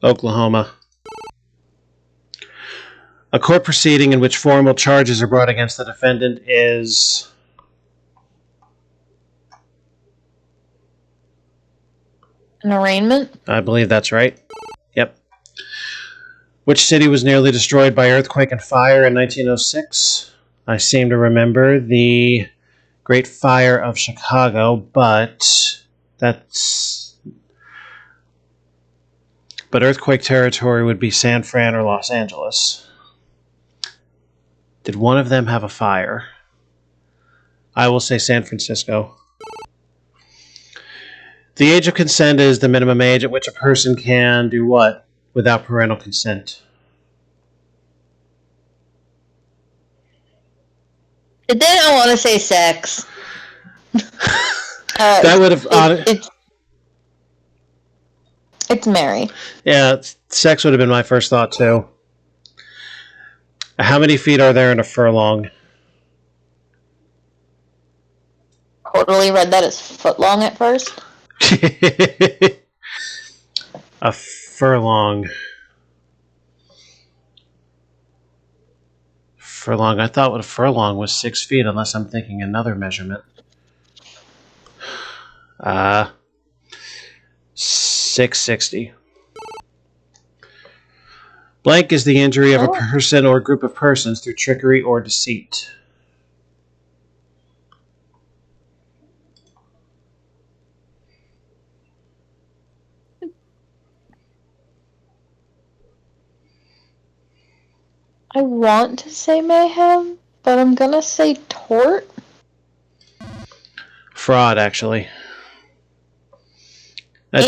Oklahoma. A court proceeding in which formal charges are brought against the defendant is... An arraignment? I believe that's right. Yep. Which city was nearly destroyed by earthquake and fire in 1906? I seem to remember the Great Fire of Chicago, but earthquake territory would be San Fran or Los Angeles. Did one of them have a fire? I will say San Francisco. The age of consent is the minimum age at which a person can do what without parental consent? I didn't want to say sex. That would have... It's Mary. Yeah, sex would have been my first thought, too. How many feet are there in a furlong? Totally read that as foot long at first. A furlong. Furlong. I thought what a furlong was 6 feet, unless I'm thinking another measurement. 660. Blank is the injury of a person or group of persons through trickery or deceit. I want to say mayhem, but I'm gonna say tort. Fraud, actually. I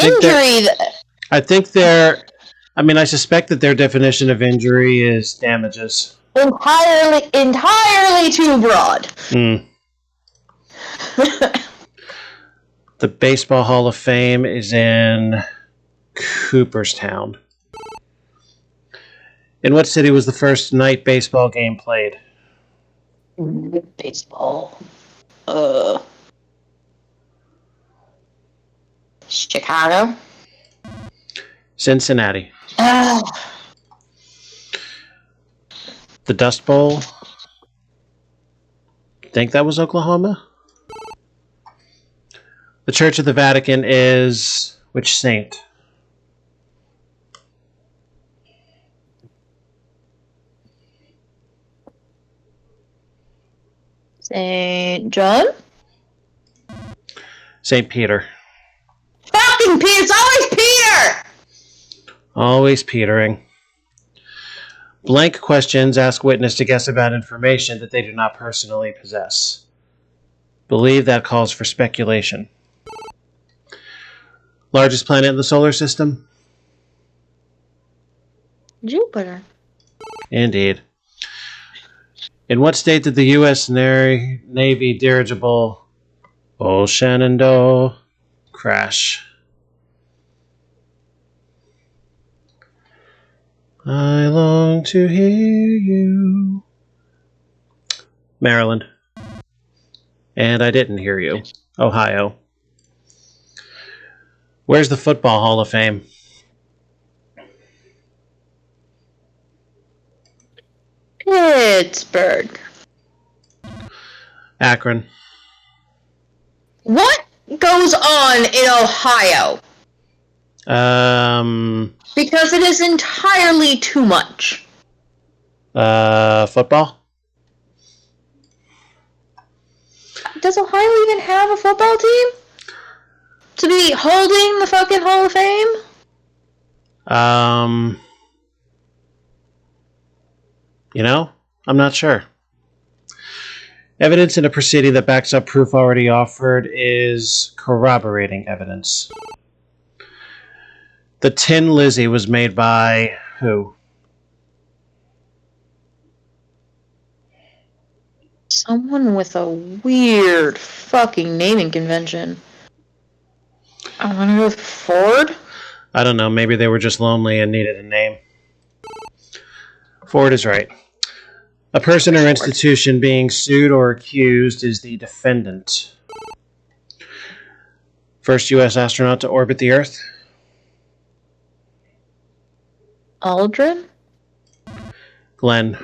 suspect that their definition of injury is damages. Entirely too broad. The Baseball Hall of Fame is in Cooperstown. In what city was the first night baseball game played? Baseball. Chicago. Cincinnati. The Dust Bowl. Think that was Oklahoma? The Church of the Vatican is which saint? St. John? St. Peter. Fucking Peter! It's always Peter! Always petering. Blank questions ask witness to guess about information that they do not personally possess. Believe that calls for speculation. Largest planet in the solar system? Jupiter. Indeed. In what state did the U.S. Navy dirigible Shenandoah crash? I long to hear you. Maryland. And I didn't hear you. Ohio. Where's the Football Hall of Fame? Pittsburgh. Akron. What goes on in Ohio? Because it is entirely too much. Football? Does Ohio even have a football team? To be holding the fucking Hall of Fame? I'm not sure. Evidence in a proceeding that backs up proof already offered is corroborating evidence. The Tin Lizzie was made by who? Someone with a weird fucking naming convention. I'm gonna go with Ford? I don't know, maybe they were just lonely and needed a name. Ford is right. A person or institution being sued or accused is the defendant. First U.S. astronaut to orbit the Earth? Aldrin? Glenn.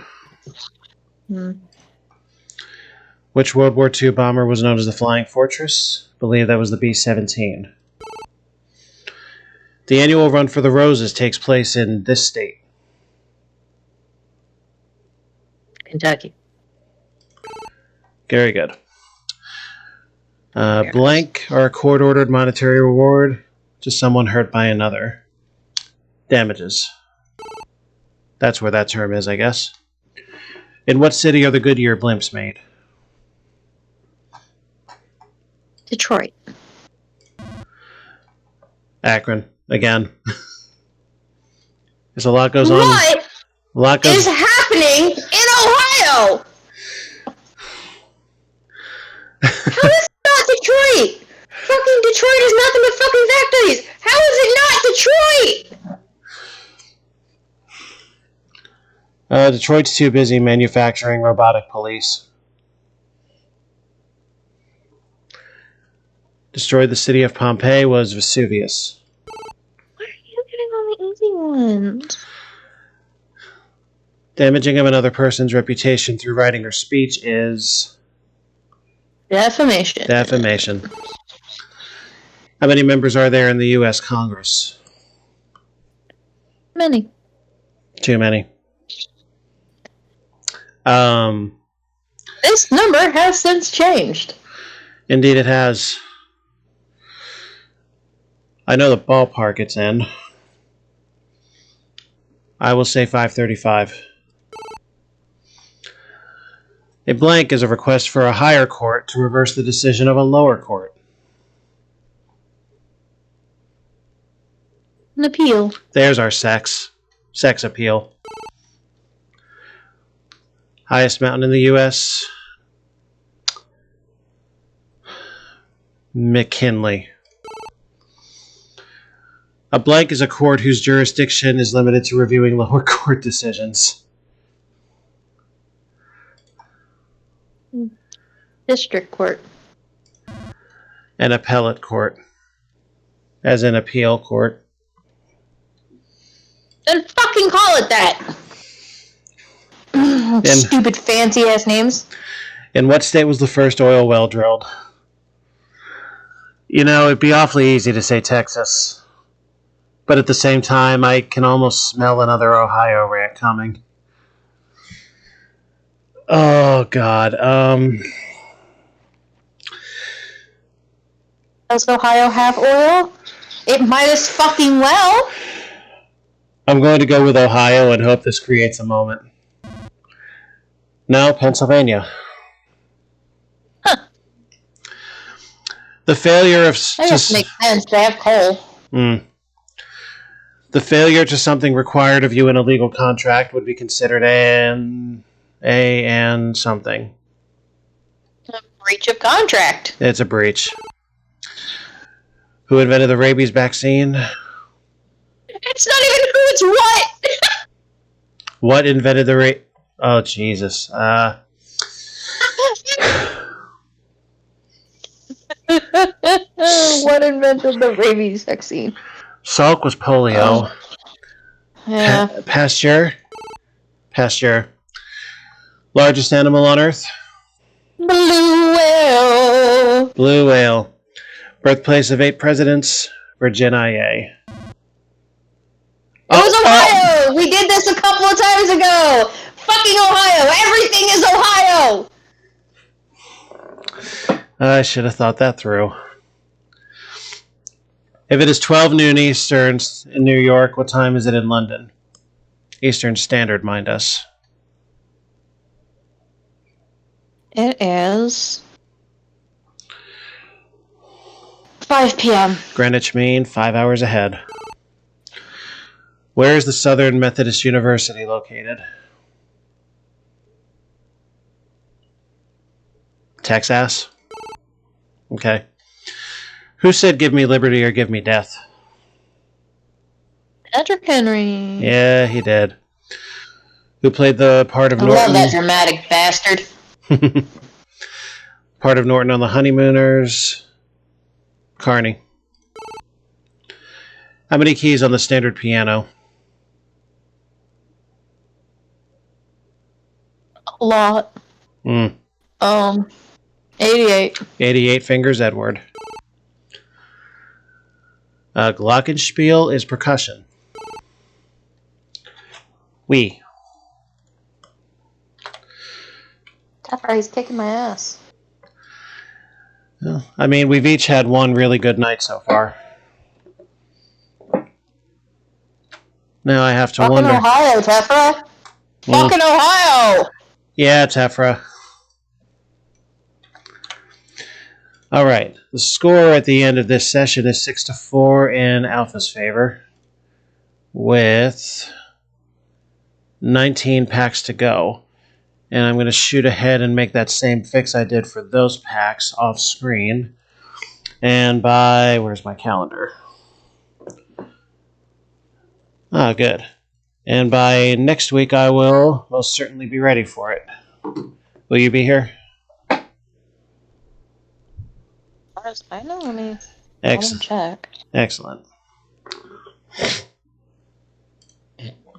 Which World War II bomber was known as the Flying Fortress? I believe that was the B-17. The annual Run for the Roses takes place in this state. Kentucky. Very good. Blank or a court-ordered monetary reward to someone hurt by another. Damages. That's where that term is, I guess. In what city are the Goodyear blimps made? Detroit. Akron. Again. There's a lot goes on. What is happening in Ohio? How is it not Detroit? Fucking Detroit is nothing but fucking factories. How is it not Detroit? Detroit's too busy manufacturing robotic police. Destroyed the city of Pompeii was Vesuvius. Why are you getting all the easy ones? Damaging of another person's reputation through writing or speech is... Defamation. Defamation. How many members are there in the U.S. Congress? Many. Too many. This number has since changed. Indeed it has. I know the ballpark it's in. I will say 535. A blank is a request for a higher court to reverse the decision of a lower court. An appeal. There's our sex appeal. Highest mountain in the U.S. McKinley. A blank is a court whose jurisdiction is limited to reviewing lower court decisions. District court. An appellate court. As in appeal court. Then fucking call it that! Stupid fancy ass names. In what state was the first oil well drilled? You know, it'd be awfully easy to say Texas. But at the same time, I can almost smell another Ohio rant coming. Oh, God. Does Ohio have oil? It might as fucking well. I'm going to go with Ohio and hope this creates a moment. No, Pennsylvania. Huh. The failure of... That just makes sense. They have coal. The failure to something required of you in a legal contract would be considered and something. A breach of contract. It's a breach. Who invented the rabies vaccine? It's not even who, it's what! What invented the Oh, Jesus. What invented the rabies vaccine? Salk was polio. Oh. Yeah. Pasteur. Largest animal on Earth? Blue whale. Blue whale. Birthplace of 8 presidents? Virginia. It was Ohio! We did this a couple of times ago! Fucking Ohio! Everything is Ohio! I should have thought that through. If it is 12 noon Eastern in New York, what time is it in London? Eastern Standard, mind us. It is 5 p.m. Greenwich Mean, 5 hours ahead. Where is the Southern Methodist University located? Texas? Okay. Who said give me liberty or give me death? Patrick Henry. Yeah, he did. Who played the part of Norton? I love that dramatic bastard. Part of Norton on the Honeymooners? Carney. How many keys on the standard piano? A lot. 88. 88 fingers, Edward. Glockenspiel is percussion. He's kicking my ass. Well, I mean, we've each had one really good night so far. Now I have to Fucking wonder. Ohio, Tefra. Fucking Ohio! Yeah, Tefra. All right. The score at the end of this session is 6-4 in Alpha's favor, with 19 packs to go. And I'm going to shoot ahead and make that same fix I did for those packs off screen. And by... where's my calendar? Ah, good. And by next week, I will most certainly be ready for it. Will you be here? I know, let me Excellent. check. Excellent.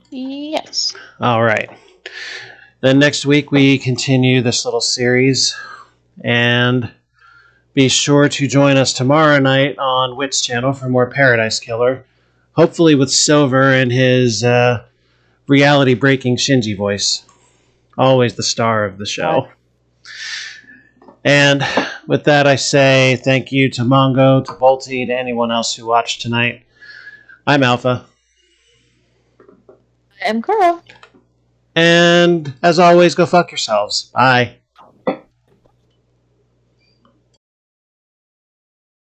Yes. All right. Then next week, we continue this little series. And be sure to join us tomorrow night on Wit's channel for more Paradise Killer. Hopefully with Silver and his reality-breaking Shinji voice. Always the star of the show. And with that, I say thank you to Mongo, to Bolty, to anyone else who watched tonight. I'm Alpha. I am Kuro. And as always, go fuck yourselves. Bye.